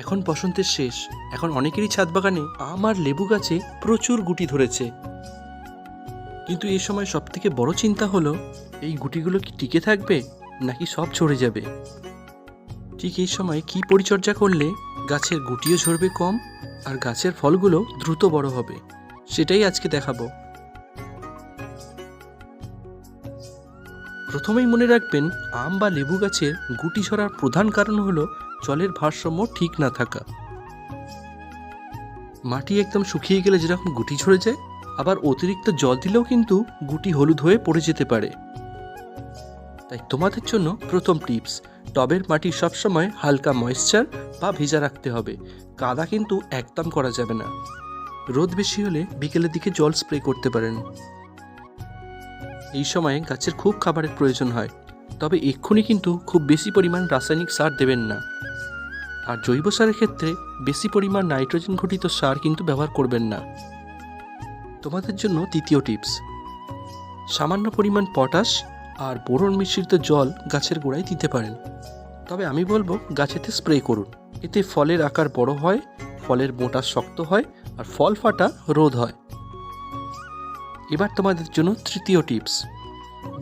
এখন বসন্তের শেষ, এখন অনেকেরই ছাদ বাগানে আম আর লেবু গাছে প্রচুর গুটি ধরেছে। কিন্তু এই সময় সব থেকে বড় চিন্তা হলো, এই গুটিগুলো কি টিকে থাকবে নাকি সব ঝরে যাবে। ঠিক এই সময় কি পরিচর্যা করলে গাছের গুটিও ঝরবে কম আর গাছের ফলগুলো দ্রুত বড় হবে, সেটাই আজকে দেখাবো। প্রথমেই মনে রাখবেন, আম বা লেবু গাছের গুটি ঝরার প্রধান কারণ হলো জলের ভারসাম্য ঠিক না থাকা। মাটি একদম শুকিয়ে গেলে যেরকম গুটি ঝরে যায়, আবার অতিরিক্ত জল দিলেও কিন্তু গুটি হলুদ হয়ে পড়ে যেতে পারে। তাই তোমাদের জন্য প্রথম টিপস, টবের মাটি সবসময় হালকা ময়েশ্চার বা ভেজা রাখতে হবে। কাদা কিন্তু একদম করা যাবে না। রোদ বেশি হলে বিকেলের দিকে জল স্প্রে করতে পারেন। এই সময়ে গাছের খুব খাবারের প্রয়োজন হয়, তবে এক্ষুনি কিন্তু খুব বেশি পরিমাণ রাসায়নিক সার দেবেন না। আর জৈব সারের ক্ষেত্রে বেশি পরিমাণ নাইট্রোজেন ঘটিত সার কিন্তু ব্যবহার করবেন না। তোমাদের জন্য দ্বিতীয় টিপস, সামান্য পরিমাণ পটাশ আর বোরন মিশ্রিত জল গাছের গোড়ায় দিতে পারেন। তবে আমি বলবো গাছেতে স্প্রে করুন। এতে ফলের আকার বড় হয়, ফলের মোটা শক্ত হয় আর ফল ফাটা রোধ হয়। এবার তোমাদের জন্য তৃতীয় টিপস,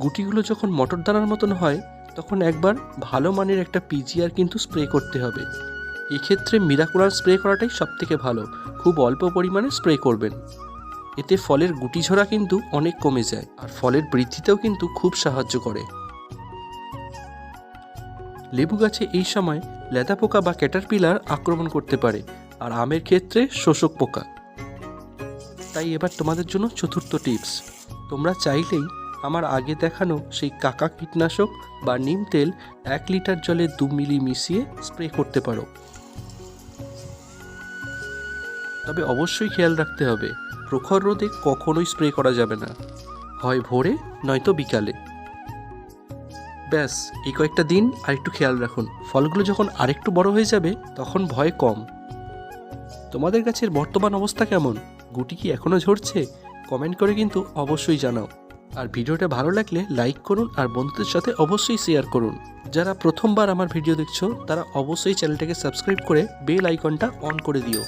গুটিগুলো যখন মটর দানার মতন হয় তখন একবার ভালো মানের একটা পিজিআর কিন্তু স্প্রে করতে হবে। এক্ষেত্রে মিরাকুলার স্প্রে করাটাই সবথেকে ভালো। খুব অল্প পরিমাণে স্প্রে করবেন। এতে ফলের গুটি ঝরা কিন্তু অনেক কমে যায় আর ফলের বৃদ্ধিতেও কিন্তু খুব সাহায্য করে। লেবু গাছে এই সময় লেদা পোকা বা ক্যাটারপিলার আক্রমণ করতে পারে, আর আমের ক্ষেত্রে শোষক পোকা। তাই এবার তোমাদের জন্য চতুর্থ টিপস, তোমরা চাইলেই আমার আগে দেখানো সেই কাকা কীটনাশক বা নিম তেল 1 লিটার জলে 2 মিলি মিশিয়ে স্প্রে করতে পারো। তবে অবশ্যই খেয়াল রাখতে হবে, প্রখর রোদে কখনোই স্প্রে করা যাবে না, হয় ভোরে নয়তো বিকালে। ব্যাস, এই কয়েকটা দিন আর একটু খেয়াল রাখুন। ফলগুলো যখন আরেকটু বড় হয়ে যাবে তখন ভয় কম। তোমাদের গাছের বর্তমান অবস্থা কেমন? গুটি কি এখনও ঝরছে? কমেন্ট করে কিন্তু অবশ্যই জানাও। আর ভিডিওটা ভালো লাগলে লাইক করুন আর বন্ধুদের সাথে অবশ্যই শেয়ার করুন। যারা প্রথমবার আমার ভিডিও দেখছো তারা অবশ্যই চ্যানেলটাকে সাবস্ক্রাইব করে বেল আইকনটা অন করে দিও।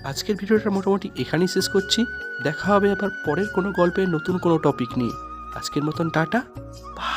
আজকের ভিডিওটা মোটামুটি এখানেই শেষ করছি। দেখা হবে আবার পরের কোনো গল্পের নতুন কোনো টপিক নিয়ে। আজকের মতন টাটা, বাই।